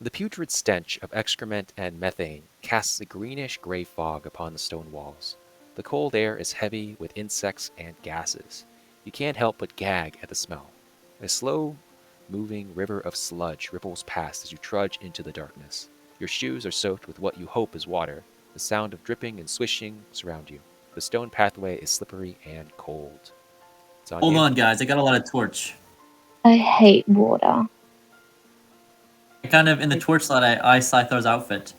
The putrid stench of excrement and methane casts a greenish-gray fog upon the stone walls. The cold air is heavy with insects and gases. You can't help but gag at the smell. A slow-moving river of sludge ripples past as you trudge into the darkness. Your shoes are soaked with what you hope is water. The sound of dripping and swishing surround you. The stone pathway is slippery and cold. Hold on, guys. I got a lot of torch. I hate water. Kind of in the torch slot, I Scythar's outfit.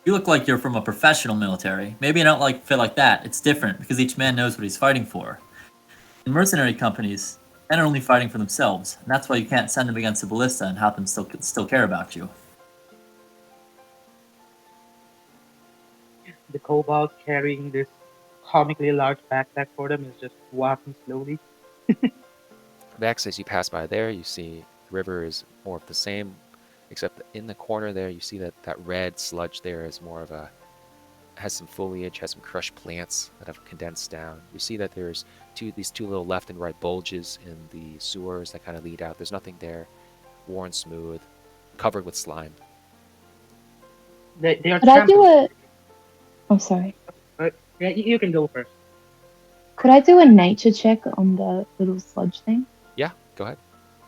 You look like you're from a professional military. Maybe I don't like fit like that. It's different because each man knows what he's fighting for. In mercenary companies, men are only fighting for themselves, and that's why you can't send them against a ballista and have them still care about you. The kobold carrying this comically large backpack for them is just walking slowly. Vex, as you pass by there, you see the river is more of the same, except in the corner there, you see that red sludge there is more of a, has some foliage, has some crushed plants that have condensed down. You see that there's these two little left and right bulges in the sewers that kind of lead out. There's nothing there, worn smooth, covered with slime. They are Could I do a... I'm sorry. Yeah, you can go first. Could I do a nature check on the little sludge thing? Yeah, go ahead.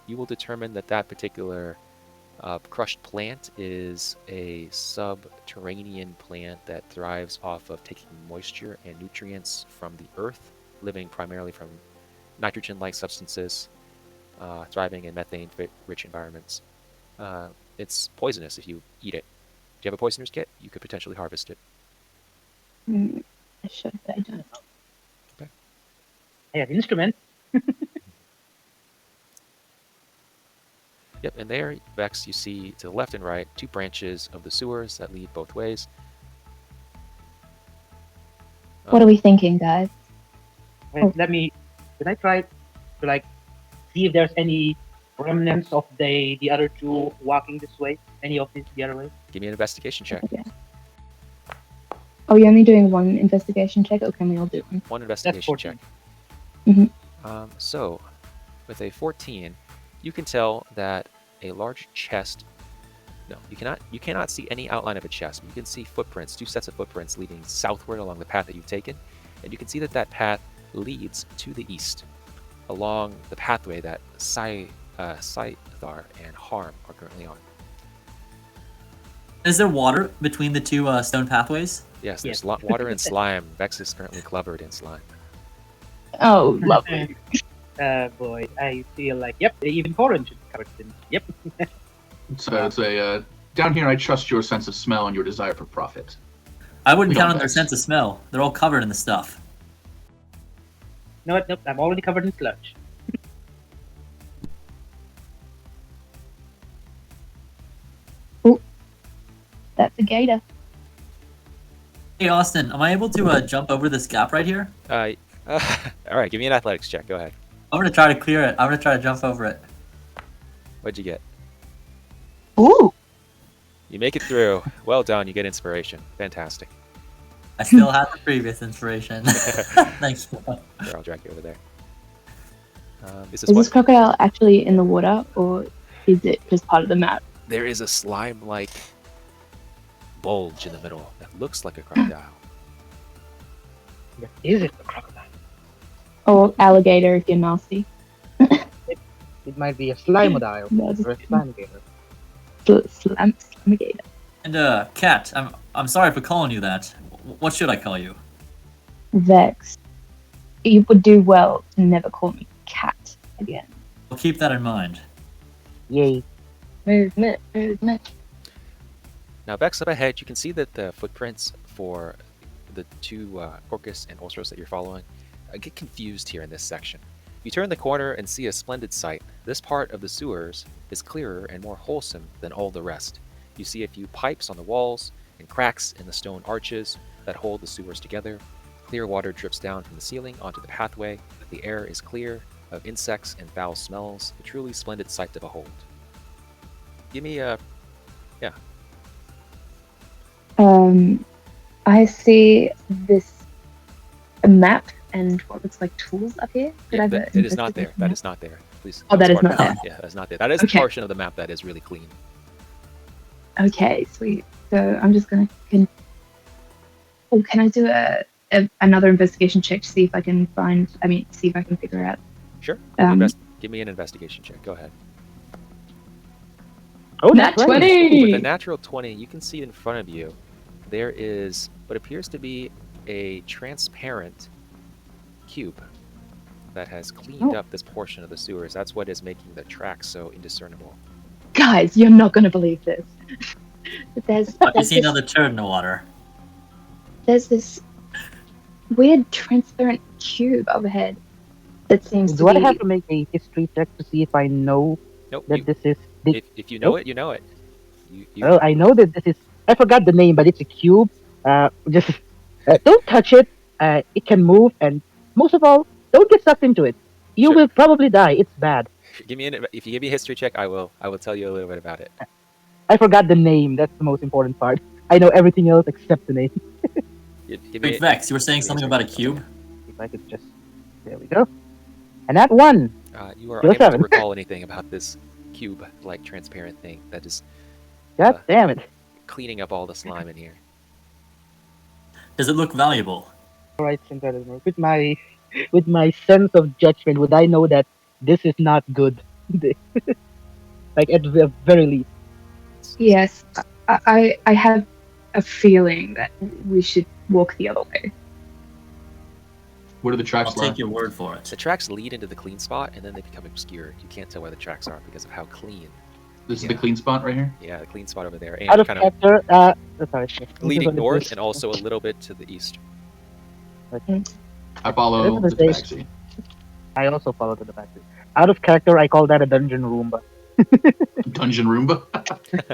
You will determine that particular crushed plant is a subterranean plant that thrives off of taking moisture and nutrients from the earth, living primarily from nitrogen-like substances, thriving in methane-rich environments. It's poisonous if you eat it. Do you have a poisoner's kit? You could potentially harvest it. I should, but I don't. Okay. I have instrument. Yep, and there, Vex, you see to the left and right 2 branches of the sewers that lead both ways. What are we thinking, guys? Wait, can I try to see if there's any remnants of the other 2 walking this way? Any of these the other way? Give me an investigation check. Okay. Oh, you're only doing one investigation check? Or can we all do one? One investigation check. So, with a 14, you can tell that a large chest... No, you cannot see any outline of a chest. You can see footprints, 2 sets of footprints leading southward along the path that you've taken. And you can see that path leads to the east, along the pathway that Scythar and Harm are currently on. Is there water between the 2 stone pathways? Yes, there's water and slime. Vex is currently covered in slime. Oh, lovely. Boy, I feel like, yep, even orange is covered in. Yep. So it's a, down here I trust your sense of smell and your desire for profit. I wouldn't count on their sense of smell. They're all covered in the stuff. No, nope, I'm already covered in sludge. Oh, that's a gator. Hey, Austin, am I able to jump over this gap right here? All right, give me an athletics check. Go ahead. I'm going to try to clear it. I'm going to try to jump over it. What'd you get? Ooh. You make it through. Well done. You get inspiration. Fantastic. I still have the previous inspiration. Thanks. Here, I'll drag you over there. Is this crocodile actually in the water, or is it just part of the map? There is a slime-like bulge in the middle that looks like a crocodile. Is it a crocodile? Or alligator if you're nasty. It might be a slimodile No, or a slimigator. Slimigator. And Cat, I'm sorry for calling you that. What should I call you? Vex. You would do well to never call me Cat again. I'll keep that in mind. Yay. Movement. Now, Vex, up ahead, you can see that the footprints for the 2 Orcus and Osros that you're following get confused here in this section. You turn the corner and see a splendid sight. This part of the sewers is clearer and more wholesome than all the rest. You see a few pipes on the walls and cracks in the stone arches that hold the sewers together. Clear water drips down from the ceiling onto the pathway. The air is clear of insects and foul smells. A truly splendid sight to behold. Give me a... yeah. I see this map and what looks like tools up here. Yeah, it is not there. That is not there. Please. Oh, that is not there. Yeah, that's not there. That is the portion of the map that is really clean. Okay, sweet. So I'm just gonna. Oh, can I do another investigation check to see if I can find? I mean, see if I can figure out. Sure. Give me an investigation check. Go ahead. Oh, Nat 20! With a natural 20, you can see in front of you there is what appears to be a transparent cube that has cleaned up this portion of the sewers. That's what is making the tracks so indiscernible. Guys, you're not gonna believe this. You see another turd in the water. There's this weird transparent cube overhead that seems Do to I be. have to make a history check to see if I know Nope. that this is? If you know it, you know it. Well, I know that this is. I forgot the name, but it's a cube. Just don't touch it. It can move, and most of all, don't get sucked into it. You Sure. will probably die. It's bad. If you give me a history check, I will tell you a little bit about it. I forgot the name. That's the most important part. I know everything else except the name. Give Wait, Vex, you were saying something about a cube? If I could just. There we go. And that one. You are You're unable to seven. recall anything about this cube-like transparent thing that is God damn it. cleaning up all the slime in here. Does it look valuable? All right, since with my sense of judgment, would I know that this is not good? Like at the very least. Yes, I have a feeling that we should walk the other way. Where do the I'll tracks lie? take your word for The it. tracks lead into the clean spot, and then they become obscured. You can't tell where the tracks are because of how clean. This is the clean spot right here. Yeah, the clean spot over there, Out and of kind of character, sorry. leading north and also a little bit to the east. I follow the taxi. I also follow to the back. Out of character, I call that a dungeon Roomba. Dungeon Roomba.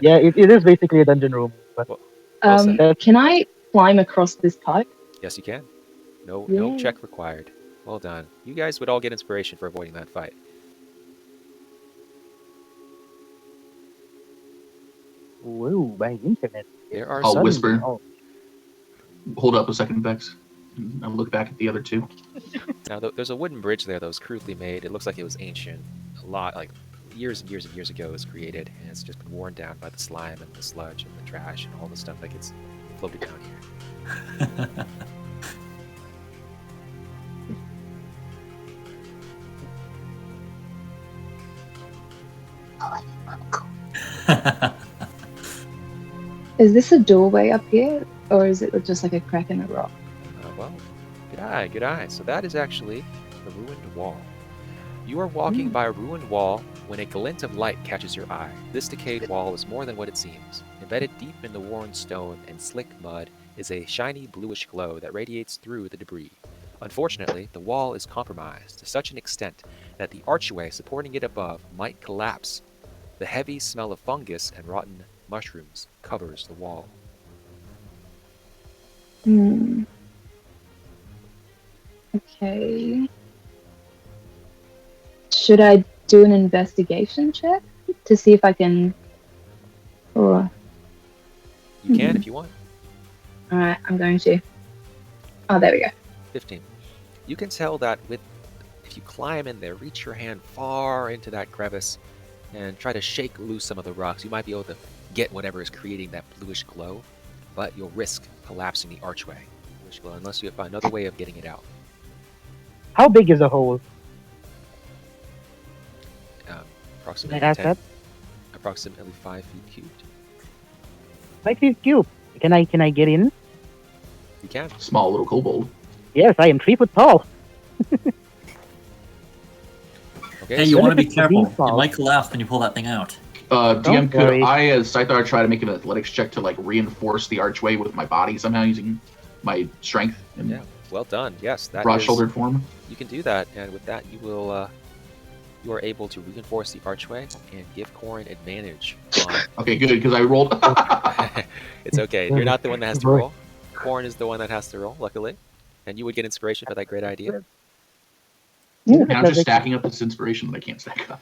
Yeah, it is basically a dungeon room. But Well said. Can I climb across this pipe? Yes, you can. No Yay. check required. Well done. You guys would all get inspiration for avoiding that fight. whoa, my internet. There are I'll some. whisper. Oh, Hold up a second, Vex. I look back at the other two. Now, there's a wooden bridge there that was crudely made. It looks like it was ancient. A lot, like years and years and years ago, it was created, and it's just been worn down by the slime and the sludge and the trash and all the stuff that gets floated down here. Is this a doorway up here, or is it just like a crack in the rock? Well, good eye, good eye. So that is actually the ruined wall. You are walking by a ruined wall when a glint of light catches your eye. This decayed wall is more than what it seems. Embedded deep in the worn stone and slick mud is a shiny bluish glow that radiates through the debris. Unfortunately, the wall is compromised to such an extent that the archway supporting it above might collapse. The heavy smell of fungus and rotten mushrooms covers the wall. Okay. Should I do an investigation check to see if I can? Or You can if you want. all right, I'm going to. Oh, there we go. 15. You can tell that if you climb in there, reach your hand far into that crevice and try to shake loose some of the rocks, you might be able to get whatever is creating that bluish glow, but you'll risk collapsing the archway. Bluish glow, unless you find another way of getting it out. how big is the hole? Approximately Can I ask 10, that? approximately 5 feet cubed. 5 feet cube. Can I get in? You can. Small little kobold. Yes, I am 3 foot tall. Okay. Hey, so you want to be Benefits of careful. default. It might collapse when you pull that thing out. DM, could worry. I, as Scythar, try to make an athletics check to like reinforce the archway with my body somehow using my strength and Yeah. Well done. Yes, that is. broad-shouldered form? You can do that, and with that, you will. You are able to reinforce the archway and give Corin advantage on. Okay, good, because I rolled. It's okay. You're not the one that has to roll. Corin is the one that has to roll, luckily. And you would get inspiration for that great idea. And I'm just stacking up this inspiration that I can't stack up.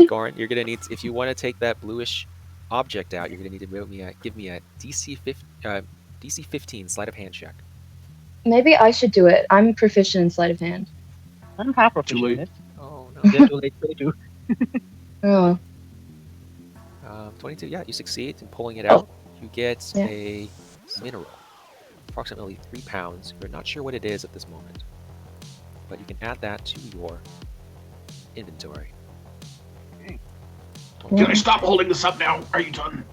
Corin, you're gonna need, if you want to take that bluish object out, you're gonna need to give me a DC 15 sleight of hand check. Maybe I should do it. I'm proficient in sleight of hand. I'm half Too proficient late. in it. Oh no. Yeah, too late, 22. Oh, 22. Yeah, you succeed in pulling it out. You get Yeah. a mineral, approximately 3 pounds. You're not sure what it is at this moment, but you can add that to your inventory. Can I stop holding this up now? Are you done?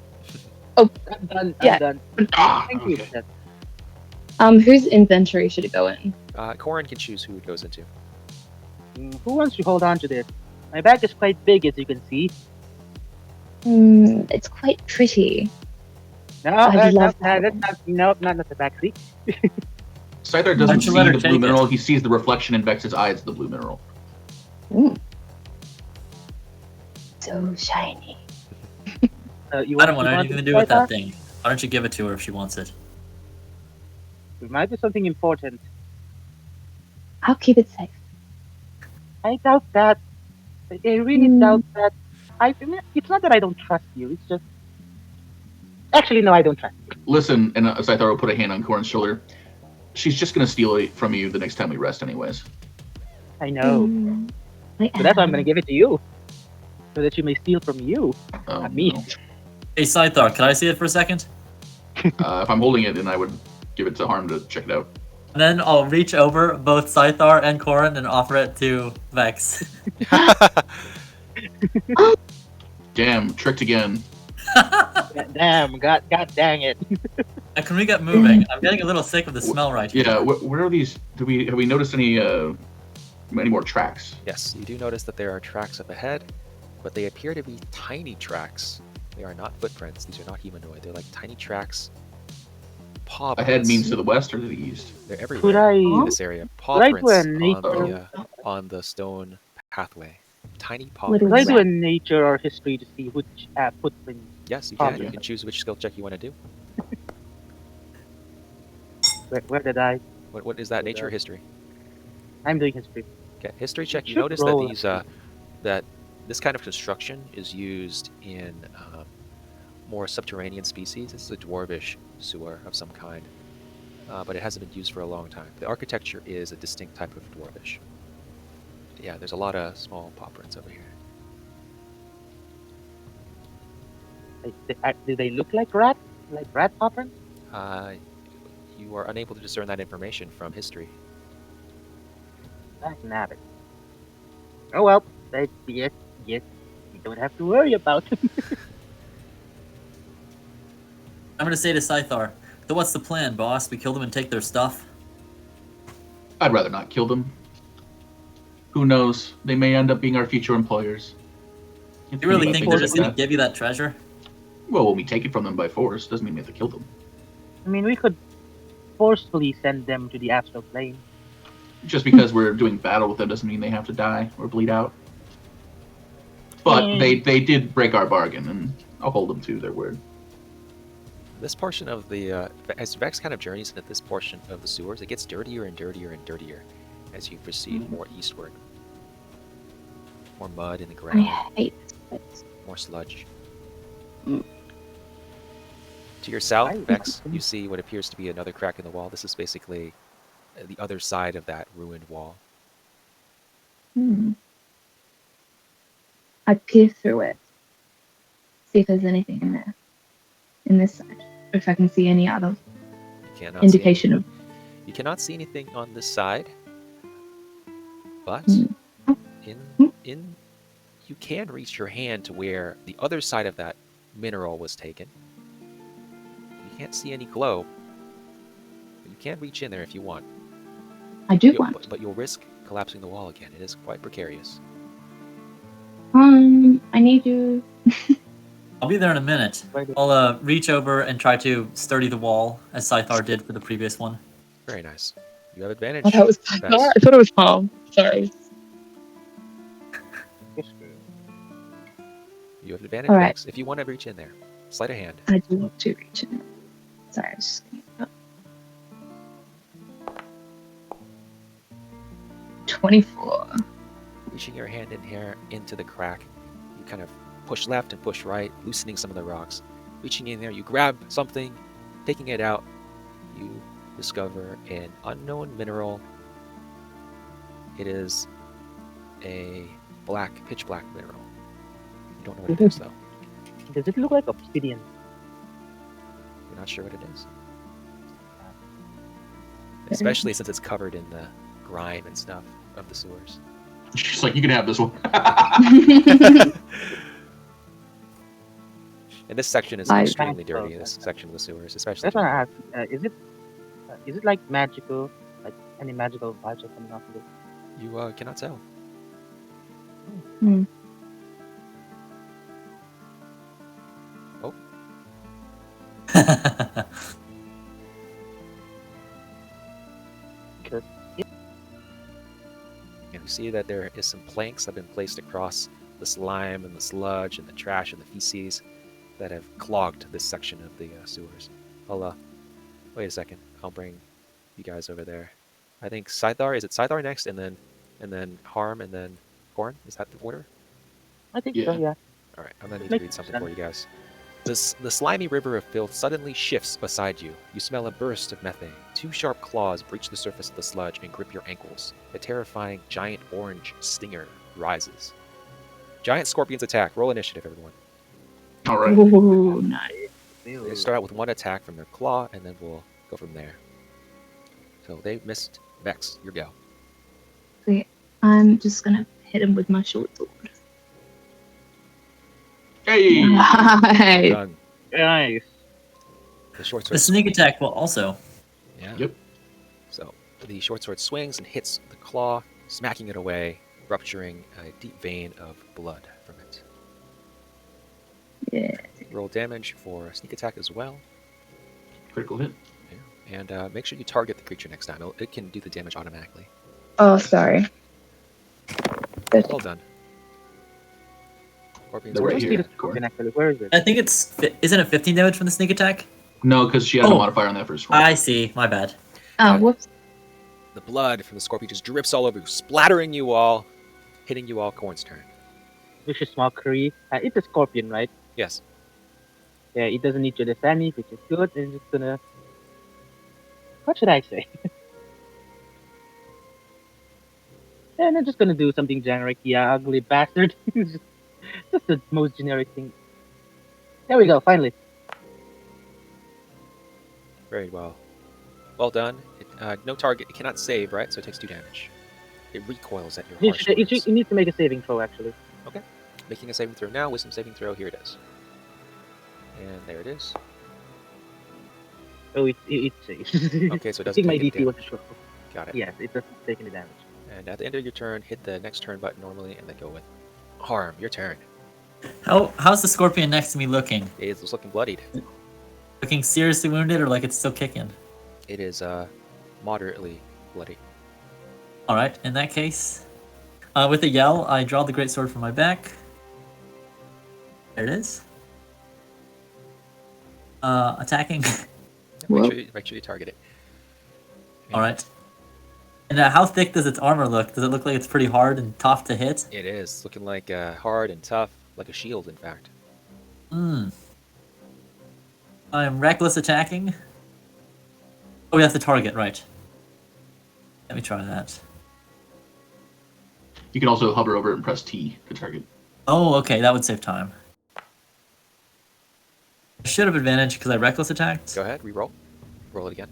I'm done. Yeah. I'm done. Ah, Thank you. okay. Whose inventory should it go in? Corin can choose who it goes into. Who wants to hold on to this? My bag is quite big, as you can see. It's quite pretty. No, I'd love that that's one. not the back seat. Scyther Why doesn't don't you see let her the blue take it? mineral. He sees the reflection in Vex's eyes of the blue mineral. So shiny. I don't want anything to do with that thing. Why don't you give it to her if she wants it? It might be something important. I'll keep it safe. I doubt that. I really doubt that. It's not that I don't trust you. It's just. Actually, no, I don't trust you. Listen, and Scyther will put a hand on Corin's shoulder. She's just gonna steal it from you the next time we rest, anyways. I know. So that's why I'm going to give it to you. So that you may steal from you. Oh, Not me. no. Hey, Scythar, can I see it for a second? If I'm holding it, then I would give it to Harm to check it out. And then I'll reach over both Scythar and Corin and offer it to Vex. Damn, tricked again. Damn, god dang it. And can we get moving? I'm getting a little sick of the smell right here. Yeah, where are these? Have we noticed any more tracks? Yes, you do notice that there are tracks up ahead, but they appear to be tiny tracks. They are not footprints. These are not humanoid. They're like tiny tracks. Paw Ahead prints. means to the west or to the east? They're Could everywhere in I. this area. Paw Could I do prints a on the stone pathway. Tiny paw Little Could I prints. do a nature or history to see which footprint? Yes, you can. Yeah. You can choose which skill check you want to do. Where did I? What is that? Nature or history? I'm doing history. Okay, history check. You should notice that roll these that this kind of construction is used in more subterranean species. This is a dwarvish sewer of some kind, but it hasn't been used for a long time. The architecture is a distinct type of dwarvish. Yeah, there's a lot of small paw prints over here. Do they look like rat? Like rat poppers? You are unable to discern that information from history. I can have it. Oh well, yes, you don't have to worry about it. I'm gonna say to Scythar, so what's the plan, boss? We kill them and take their stuff? I'd rather not kill them. Who knows? They may end up being our future employers. You really about think things they're like just gonna that. give you that treasure? Well, when we take it from them by force, doesn't mean we have to kill them. I mean, we could forcefully send them to the astral plane. Just because we're doing battle with them doesn't mean they have to die or bleed out. But they did break our bargain, and I'll hold them to their word. This portion of the as Vex kind of journeys into this portion of the sewers, it gets dirtier and dirtier and dirtier as you proceed more eastward. More mud in the I ground, hate this place. more sludge. Mm. To your south, Right. Vex, you see what appears to be another crack in the wall. This is basically the other side of that ruined wall. I peer through it. See if there's anything in there. In this side. Or if I can see any other You cannot indication of. You cannot see anything on this side, but in you can reach your hand to where the other side of that mineral was taken. You can't see any glow, but you can reach in there if you want. I do want. But you'll risk collapsing the wall again. It is quite precarious. I need you. I'll be there in a minute. I'll reach over and try to sturdy the wall, as Scythar did for the previous one. Very nice. You have advantage. Oh, that was. Vex. I thought it was Palm. Sorry. You have advantage, All right. Vex. If you want to reach in there, sleight of hand. I do want to reach in. Sorry, I was just getting it up. 24. Reaching your hand in here into the crack, you kind of push left and push right, loosening some of the rocks. Reaching in there, you grab something, taking it out, you discover an unknown mineral. It is a pitch black mineral. You don't know what it is though. Does it look like obsidian? You're not sure what it is. Especially since it's covered in the grime and stuff of the sewers. She's like, you can have this one. And this section is I- extremely dirty, this section of the sewers, especially. That's what I asked. Is it like magical? Like any magical vibes are coming off of it? You cannot tell. Hmm. Because And we see that there is some planks that have been placed across the slime and the sludge and the trash and the feces that have clogged this section of the sewers. I'll wait a second. I'll bring you guys over there. I think Scythar, is it Scythar next, and then Harm, and then Corn? Is that the order? I think Yeah. so. Yeah. All right, I'm gonna need to Makes read something sense. for you guys. The slimy river of filth suddenly shifts beside you. You smell a burst of methane. Two sharp claws breach the surface of the sludge and grip your ankles. A terrifying giant orange stinger rises. Giant scorpions attack. Roll initiative, everyone. All right. Ooh, nice. They start out with one attack from their claw, and then we'll go from there. So they missed. Vex, your go. Sweet. I'm just gonna hit him with my short sword. Hey. Nice. Done. Nice. The short The sword. sneak attack will also. Yeah. Yep. So the short sword swings and hits the claw, smacking it away, rupturing a deep vein of blood from it. Yeah. Roll damage for a sneak attack as well. Critical hit. Yeah. And make sure you target the creature next time. It can do the damage automatically. Oh, sorry. Well done. Scorpions They're are right Let's just- see here. the scorpion actually. Where is it? I think isn't it 15 damage from the sneak attack? No, because she has a Oh. modifier on that first one. I see. My bad. Oh, whoops. The blood from the scorpion just drips all over you, splattering you all, hitting you all. Corn's turn. Vicious mockery. It's a scorpion, right? Yes. Yeah, it doesn't need your defense, which is good. It's just gonna. What should I say? And I'm just gonna do something generic. Yeah, ugly bastard. Just the most generic thing. There we go. Finally. Very well. Well done. No target. It cannot save, right? So it takes 2 damage. It recoils at your harsh words. You need to make a saving throw actually. Making a saving throw now. Wisdom saving throw. Here it is. And there it is. Oh, it saves. Okay, so it I doesn't think my take any DC was damage. short. Got it. Yes, it doesn't take any damage. And at the end of your turn, hit the next turn button normally, and then go with Harm. Your turn. How's the scorpion next to me looking? It is looking bloodied. Looking seriously wounded or like it's still kicking? It is moderately bloody. All right. In that case, with a yell, I draw the great sword from my back. There it is. Attacking. Whoa. Make sure you target it. All right. And how thick does its armor look? Does it look like it's pretty hard and tough to hit? It is looking like hard and tough, like a shield, in fact. I'm reckless attacking. Oh, we have to target, right. Let me try that. You can also hover over it and press T to target. Oh, okay, that would save time. I should have advantage because I reckless attacked. Go ahead, re-roll. Roll it again.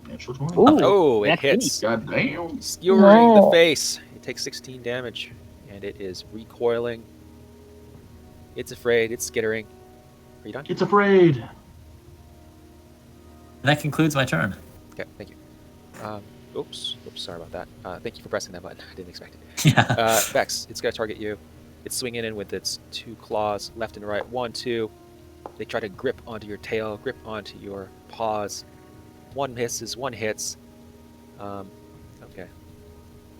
Natural 20. Ooh, Oh, it that's hits. God damn. Skewering the No. face. It takes 16 damage, and it is recoiling. It's afraid. It's skittering. Are you done? It's afraid. And that concludes my turn. Okay, thank you. Oops, sorry about that. Thank you for pressing that button. I didn't expect it. Yeah. Vex, it's going to target you. It's swinging in with its 2 claws, left and right. 1, 2. They try to grip onto your tail, grip onto your paws. 1 misses, 1 hits. Okay.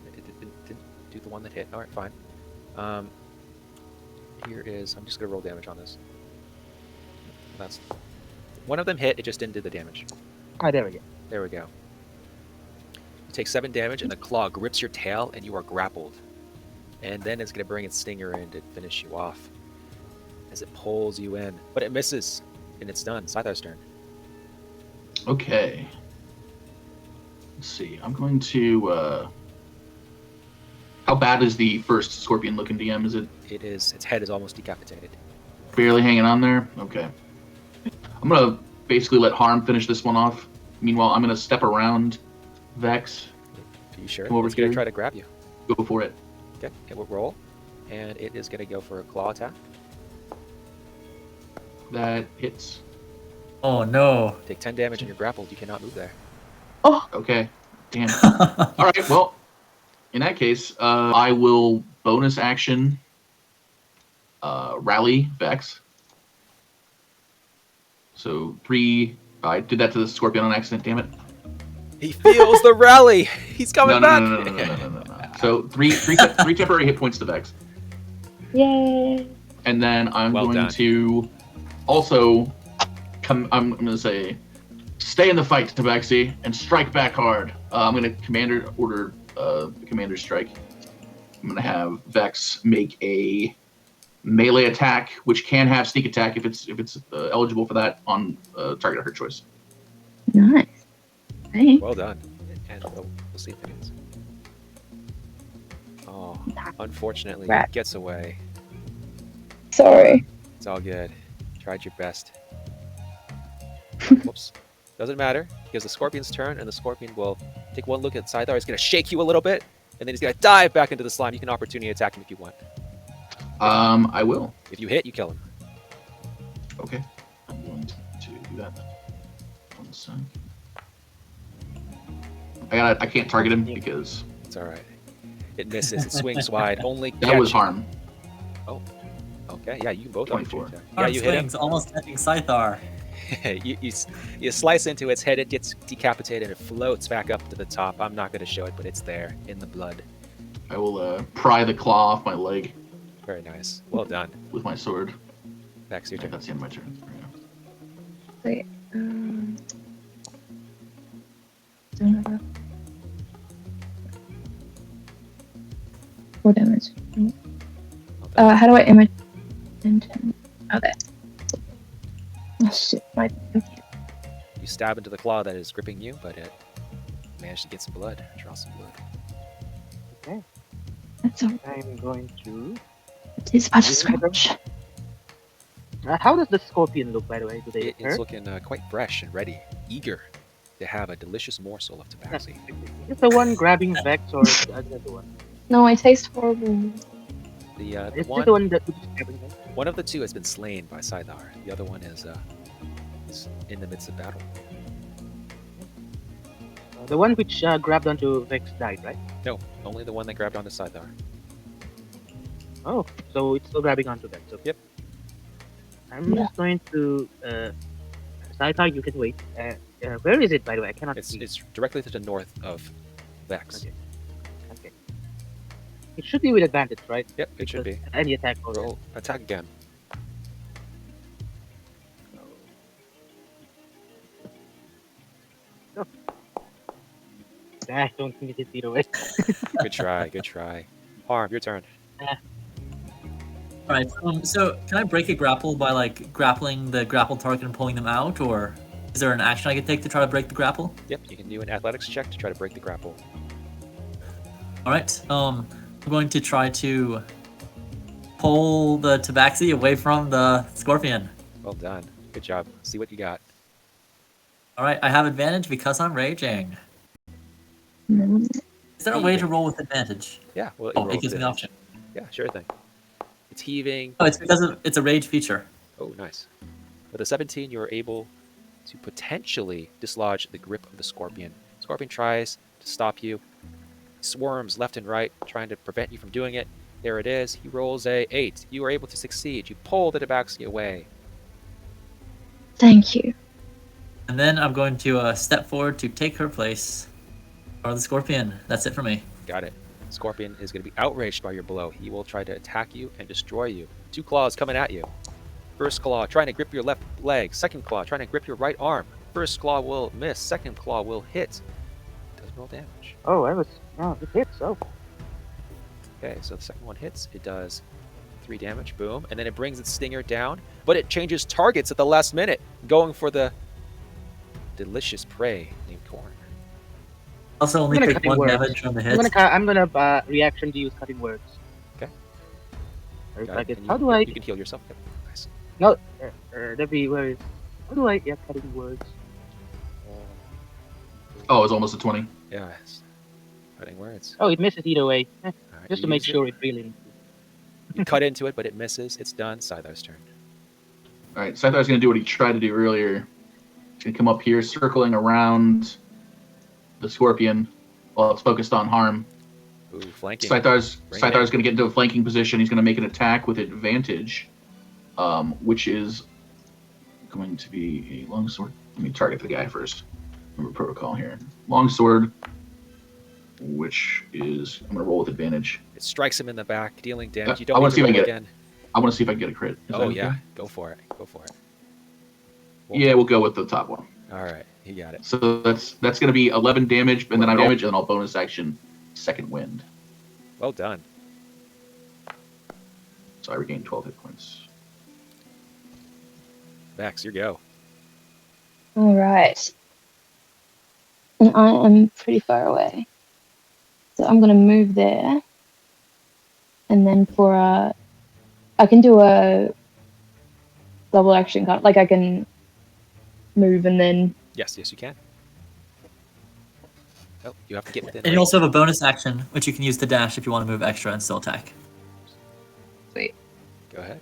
It didn't do the one that hit. All right, fine. Here is. I'm just going to roll damage on this. That's. One of them hit. It just didn't do the damage. Ah, there we go. There we go. You take 7 damage, and the claw grips your tail, and you are grappled. And then it's going to bring its stinger in to finish you off as it pulls you in. But it misses, and it's done. Scythar's turn. Okay. Let's see. I'm going to How bad is the first scorpion looking, DM? Is it Its head is almost decapitated. barely hanging on there? Okay. I'm gonna basically let Harm finish this one off. Meanwhile, I'm gonna step around Vex. Are you sure? Come over It's gonna here. try to grab you. Go for it. Okay, it will roll, and it is gonna go for a claw attack. That hits. Oh no. Take 10 damage and you're grappled. You cannot move there. Okay. Damn. All right. Well, in that case, I will bonus action rally Vex. So 3. I did that to the scorpion on accident. Damn it. He feels the rally. He's coming back. No. So three temporary hit points to Vex, Yay! and then I'm Well going done. to also come. I'm going to say, stay in the fight, Tabaxi, and strike back hard. I'm going to order the commander strike. I'm going to have Vex make a melee attack, which can have sneak attack if it's eligible for that on target of her choice. Nice. Hey. Well done. And we'll see if it is. Oh, unfortunately, Rat. it gets away. Sorry. It's all good. Tried your best. Whoops. Doesn't matter, because the scorpion's turn, and the scorpion will take one look at Scythar. He's going to shake you a little bit, and then he's going to dive back into the slime. You can opportunity attack him if you want. I will. If you hit, you kill him. Okay. I'm going to do that. 1 sec. I can't target him because It's all right. It misses. It swings wide. Only that was catching- harm. Okay, yeah, you can both 24. opportunity attack. Arm Yeah, you hit him. swings, almost ending Scythar. you slice into its head, it gets decapitated, it floats back up to the top. I'm not going to show it, but it's there in the blood. I will pry the claw off my leg Very nice. Well done. with my sword. Vex, I your think turn. that's the end of my turn. Wait. Don't have a... 4 damage. Well done. How do I image? Oh, there. Oh shit! My You stab into the claw that is gripping you, but it managed to get some blood, draw some blood. Okay, that's all. I'm going to. It is but a scratch. How does the scorpion look, by the way? Do they It's hurt? looking quite fresh and ready, eager to have a delicious morsel of tabaxi. Is the one grabbing Vex or the other one? No, I taste horrible. The Is this one, the one that is grabbing Vex? one of the two has been slain by Scythar. The other one is in the midst of battle. The one which grabbed onto Vex died, right? No, only the one that grabbed onto Scythar. Oh, so it's still grabbing onto Vex. Okay. Yep. I'm just going to. Scythar, you can wait. Where is it, by the way? I cannot see. It's directly to the north of Vex. Okay. Okay. It should be with advantage, right? Yep, it should be. Because any attack roll. Roll attack again. I don't think it is either way. Good try, good try. Harm, your turn. Alright, so can I break a grapple by like grappling the grappled target and pulling them out, or is there an action I can take to try to break the grapple? Yep, you can do an athletics check to try to break the grapple. Alright, I'm going to try to pull the tabaxi away from the scorpion. Well done. Good job. See what you got. Alright, I have advantage because I'm raging. No. Is there a way to roll with advantage? Yeah, well, Oh, roll it gives me the advantage. option. Yeah, sure thing. It's heaving. Oh, it's because it's a rage feature. Oh, nice. With a 17, you are able to potentially dislodge the grip of the scorpion. Scorpion tries to stop you, swarms left and right, trying to prevent you from doing it. There it is. He rolls a 8. You are able to succeed. You pull the tabaxi away. Thank you. And then I'm going to step forward to take her place. Or the scorpion. That's it for me. Got it. Scorpion is going to be outraged by your blow. He will try to attack you and destroy you. 2 claws coming at you. First claw trying to grip your left leg. Second claw trying to grip your right arm. First claw will miss. Second claw will hit. Doesn't roll damage. Oh, it hits. Oh. Okay, so the second one hits. It does 3 damage. Boom. And then it brings its stinger down. But it changes targets at the last minute. Going for the delicious prey named corn. Also, only gonna take cutting 1 words. damage from the I'm hit. gonna reaction to use cutting words. Okay. Or Got like it. it. And How you, do yep, I? you can heal yourself. Yep. Nice. No, Debbie, where is? How do I? Yeah, cutting words. Oh, it was almost a 20. Yeah. Cutting words. Oh, it misses either way. All right, Just you to make use sure it really. You cut into it, but it misses. It's done. Scythar's turn. All right, Scythar's going to do what he tried to do earlier. He's going to come up here, circling around the Scorpion while it's focused on harm. Ooh, flanking. Scythar's Bring it going to get into a flanking position. He's going to make an attack with advantage, which is going to be a longsword. Let me target the guy first. Remember protocol here. Longsword, which is I'm going to roll with advantage. It strikes him in the back, dealing damage. You I don't wanna need see to if I roll get it. again. I want to see if I can get a crit. Is that Oh okay? yeah, go for it. Go for it. Yeah, we'll go with the top one. All right, he got it. So that's going to be 11 damage, and then I Well, damage, and then I'll bonus action second wind. Well done. So I regain 12 hit points. Max, your go. All right. And I am pretty far away. So I'm going to move there. And then for I can do a double action, like I can move and then, Yes, you can. Oh, you have to get within And you range. also have a bonus action, which you can use to dash if you want to move extra and still attack. wait, Go ahead.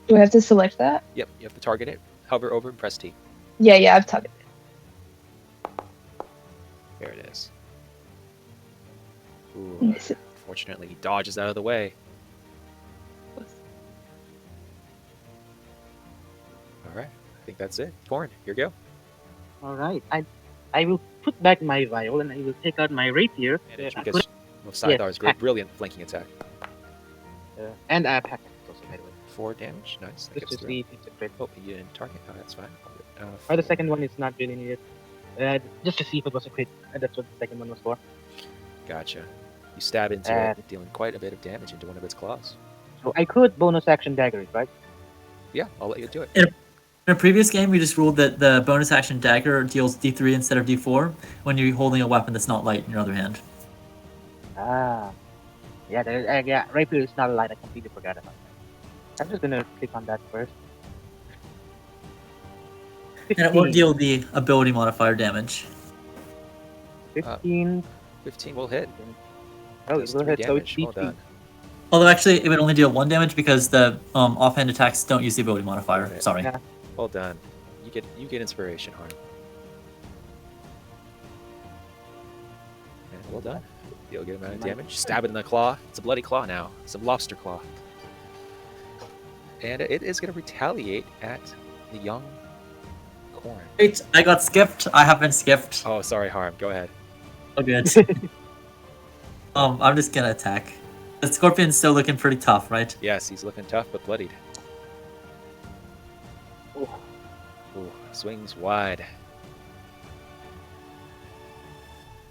do I have to select that? Yep, you have to target it. Hover over and press T. Yeah, I've targeted it. There it is. Ooh, Miss it. fortunately, he dodges out of the way. All right, I think that's it. Corn, your go. All right. I will put back my vial and I will take out my rapier. Advantage I because of Scythar's pack. brilliant flanking attack. and I pack also, by the way. 4 damage. Nice. That Just gets to through. see if it's a crit. Oh, you didn't target. Oh, that's fine. Or the second one is not really needed. Just to see if it was a crit. That's what the second one was for. Gotcha. You stab into it, dealing quite a bit of damage into one of its claws. So I could bonus action dagger it, right? Yeah, I'll let you do it. In a previous game, we just ruled that the bonus action dagger deals D3 instead of D4 when you're holding a weapon that's not light in your other hand. Ah. Yeah, rapier is not light. I completely forgot about that. I'm just gonna click on that first. And it won't deal the ability modifier damage. 15. 15 will hit. Oh, Does go 3 ahead. So it's damage. Well D3. done. Although actually, it would only deal 1 damage because the offhand attacks don't use the ability modifier. Right. Sorry. Yeah. Well done. You get inspiration, Harm. And well done. Deal a good amount of damage. Stab it in the claw. It's a bloody claw now. It's a lobster claw. And it is going to retaliate at the young Corn. Wait, I got skipped. I have been skipped. Oh, sorry, Harm. Go ahead. Oh, good. I'm just gonna attack. The Scorpion's still looking pretty tough, right? Yes, he's looking tough but bloodied. Ooh. Ooh, swings wide.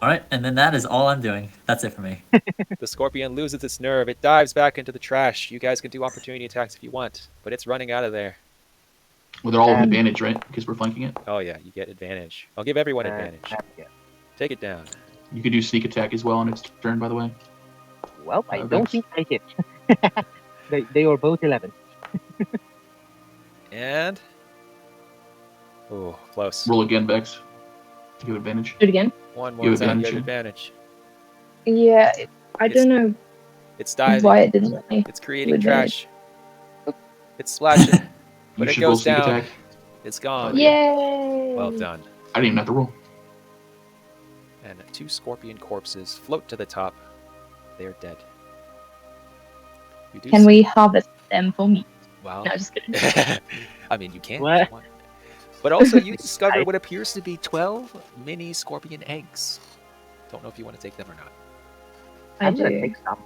Alright, and then that is all I'm doing. That's it for me. The Scorpion loses its nerve. It dives back into the trash. You guys can do opportunity attacks if you want, but it's running out of there. Well, they're all with advantage, right? Because we're flanking it. Oh yeah, you get advantage. I'll give everyone advantage. Yeah. Take it down. You could do sneak attack as well on its turn, by the way. Well, I Okay. don't think I hit. they were both 11. And oh, close. Roll again, Vex. To give advantage. Do it again. One more You have time. You advantage, have yeah. advantage. Yeah, I It's don't know It's diving. why it didn't let me. It's creating with trash. It's splashing. But You it should roll goes sneak down. attack. It's gone. Yay! Well done. I didn't even have to roll. And 2 scorpion corpses float to the top. They are dead. You do Can see- we harvest them for me? Well, No, just kidding. I mean, you can. If What? you want. But also, you discover I- what appears to be 12 mini scorpion eggs. Don't know if you want to take them or not. I I'm gonna do. take some.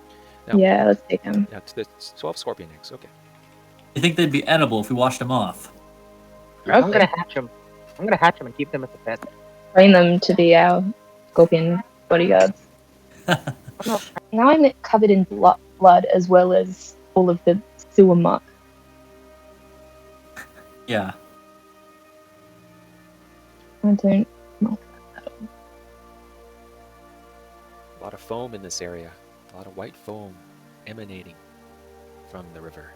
No. Yeah, let's take them. Now, the 12 scorpion eggs. Okay. You think they'd be edible if we washed them off? I'm Probably. gonna hatch them. I'm gonna hatch them and keep them as a pet. Train them to be our scorpion bodyguards. Now I'm covered in blood as well as all of the sewer muck. Yeah. I don't like that at all. lot of foam in this area. A lot of white foam emanating from the river.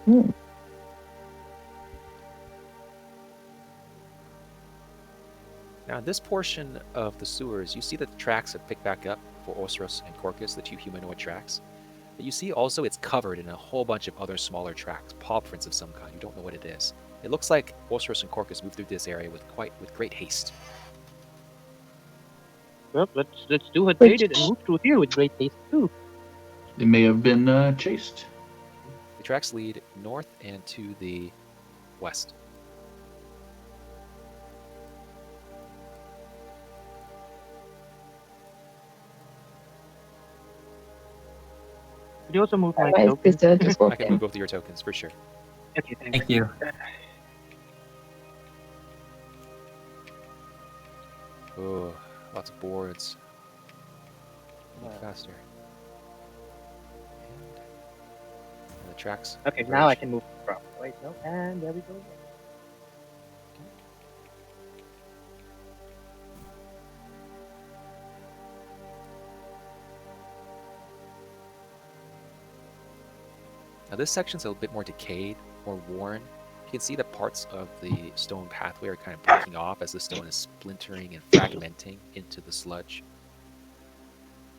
Mhm. Now, in this portion of the sewers, you see that the tracks have picked back up for Osros and Korkus, the two humanoid tracks. But you see also it's covered in a whole bunch of other smaller tracks, paw prints of some kind. You don't know what it is. It looks like Osros and Korkus moved through this area with great haste. Well, let's do what they did and move through here with great haste too. They may have been chased. The tracks lead north and to the west. Could you also move my Alright, token? sister, just walk I can in. move both of your tokens for sure. Okay, thanks. Thank you. Oh, lots of boards. Move faster. And the tracks. Okay, now I converge. can move from. Wait, no, and there we go. Now this section's a bit more decayed, more worn. You can see that parts of the stone pathway are kind of breaking off as the stone is splintering and fragmenting into the sludge.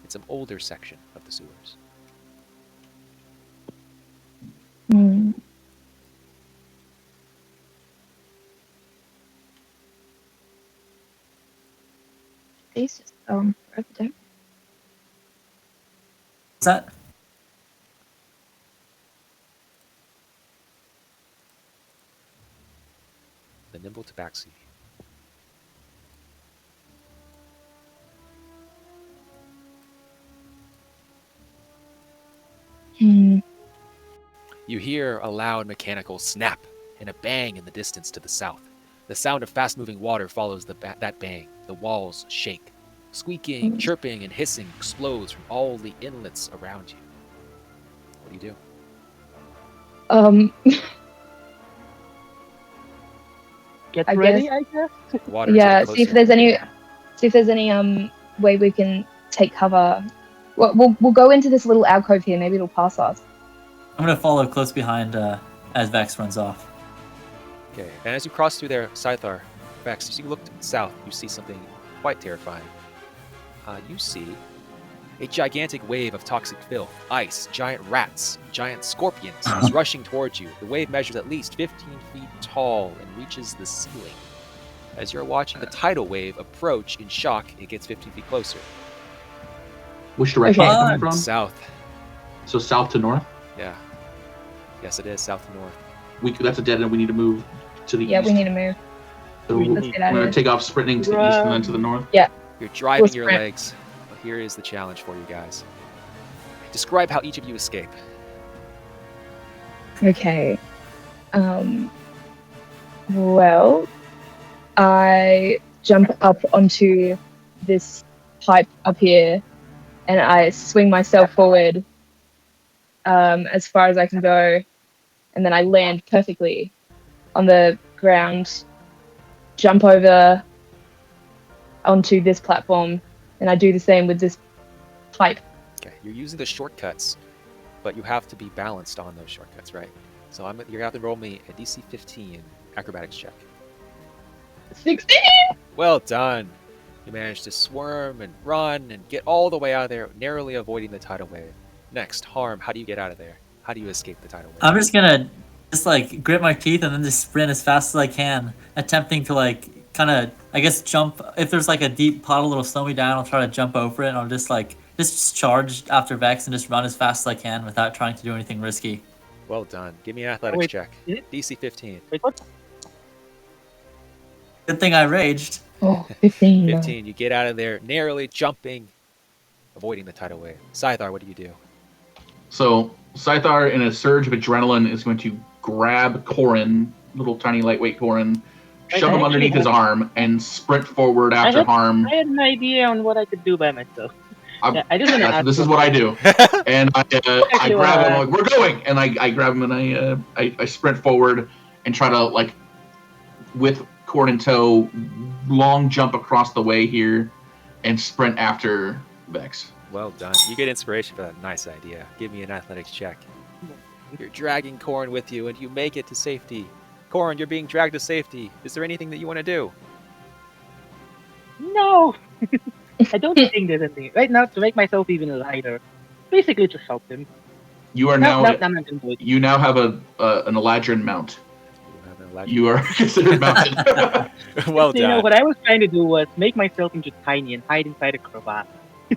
It's an older section of the sewers. Hmm. These just forever, don't What's that? The nimble tabaxi. Hmm. You hear a loud mechanical snap and a bang in the distance to the south. The sound of fast-moving water follows that bang. The walls shake. Squeaking, chirping, and hissing explodes from all the inlets around you. What do you do? Get I ready, guess- I guess. The water is Yeah, getting see if closer. there's any way we can take cover. We'll go into this little alcove here. Maybe it'll pass us. I'm gonna follow close behind as Vex runs off. Okay, and as you cross through there, Scythar, Vex, as you look south, you see something quite terrifying. You see a gigantic wave of toxic filth, ice, giant rats, giant scorpions is rushing towards you. The wave measures at least 15 feet tall and reaches the ceiling. As you're watching the tidal wave approach in shock, it gets 15 feet closer. Which direction Okay. is it coming from? South. So south to north. Yeah. Yes, it is. South to north. That's a dead end. We need to move to the Yeah, east. we need to move. So Let's get out I'm of gonna here. take off sprinting to the east and then to the north. You're driving We'll your sprint. legs. But here is the challenge for you guys. Describe how each of you escape. Okay. Well, I jump up onto this pipe up here, and I swing myself forward as far as I can go, and then I land perfectly on the ground, jump over onto this platform, and I do the same with this pipe. Okay, you're using the shortcuts, but you have to be balanced on those shortcuts, right? So you're gonna have to roll me a DC 15 acrobatics check. 16! Well done. You managed to swarm and run and get all the way out of there, narrowly avoiding the tidal wave. Next, Harm, how do you get out of there? How do you escape the tidal wave? I'm just gonna grit my teeth and then just sprint as fast as I can, attempting to kind of, I guess, jump. If there's a deep puddle, it'll slow me down. I'll try to jump over it, and I'll just charge after Vex and just run as fast as I can without trying to do anything risky. Well done. Give me an athletics wait, check. is it? DC 15. Wait, what? Good thing I raged. Oh, 15. 15. You get out of there, narrowly jumping, avoiding the tidal wave. Scythar, what do you do? So Scythar, in a surge of adrenaline, is going to grab Corin, little tiny lightweight Corin, I shove him actually underneath his have- arm, and sprint forward after had- Harm. I had an idea on what I could do by myself. I'm- Yeah, I just want to ask. This is what I do. And I Actually, grab him, I'm like, we're going! And I grab him and I sprint forward and try to, with Corin in tow, long jump across the way here and sprint after Vex. Well done. You get inspiration for that nice idea. Give me an athletics check. You're dragging Corrin with you, and you make it to safety. Corrin, you're being dragged to safety. Is there anything that you want to do? No, I don't think there's anything right now to make myself even lighter. Basically, just help him. You are No, now. I'm not gonna do it. You now have an Eladrin mount. You have an You are considered mounted. well You know, done. what I was trying to do was make myself into tiny and hide inside a crevasse.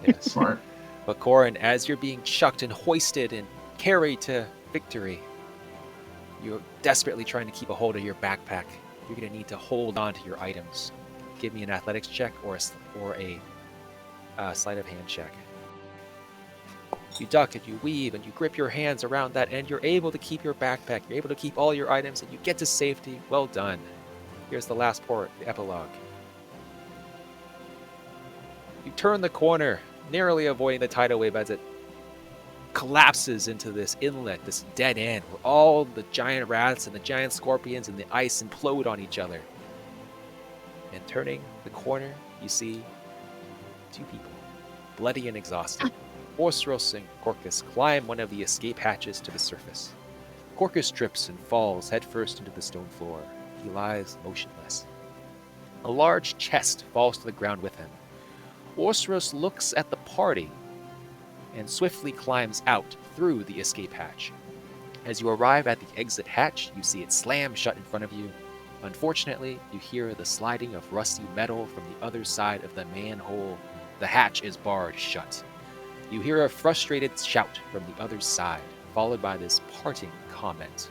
Yes. Smart. But Corrin, as you're being chucked and hoisted and carried to victory, you're desperately trying to keep a hold of your backpack. You're going to need to hold on to your items. Give me an athletics check or a sleight of hand check. You duck and you weave and you grip your hands around that, and you're able to keep your backpack. You're able to keep all your items, and you get to safety. Well done. Here's the last part, the epilogue. You turn the corner, narrowly avoiding the tidal wave as it collapses into this inlet, this dead end, where all the giant rats and the giant scorpions and the ice implode on each other. And turning the corner, you see two people, bloody and exhausted. Osros and Corcus climb one of the escape hatches to the surface. Corcus trips and falls headfirst into the stone floor. He lies motionless. A large chest falls to the ground with him. Osros looks at the party and swiftly climbs out through the escape hatch. As you arrive at the exit hatch, you see it slam shut in front of you. Unfortunately, you hear the sliding of rusty metal from the other side of the manhole. The hatch is barred shut. You hear a frustrated shout from the other side, followed by this parting comment.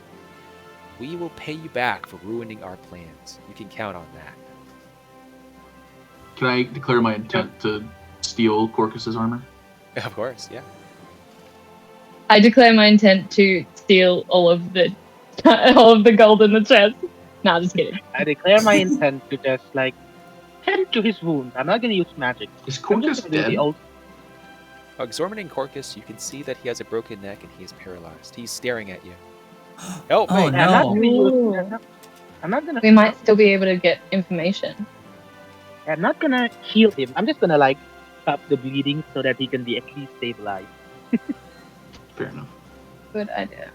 We will pay you back for ruining our plans. You can count on that. Can I declare my intent to steal Corcus's armor? Of course, yeah. I declare my intent to steal all of the gold in the chest. Nah, just kidding. I declare my intent to just tend to his wound. I'm not gonna use magic. Is I'm Corcus just gonna do dead? the old. Exorbitant Corcus, you can see that he has a broken neck and he is paralyzed. He's staring at you. Oh, Oh, wait. no. I'm not gonna Ooh. use. I'm not gonna. We might still be able to get information. I'm not gonna heal him. I'm just gonna stop the bleeding so that he can be at least stabilized. Fair enough. Good idea.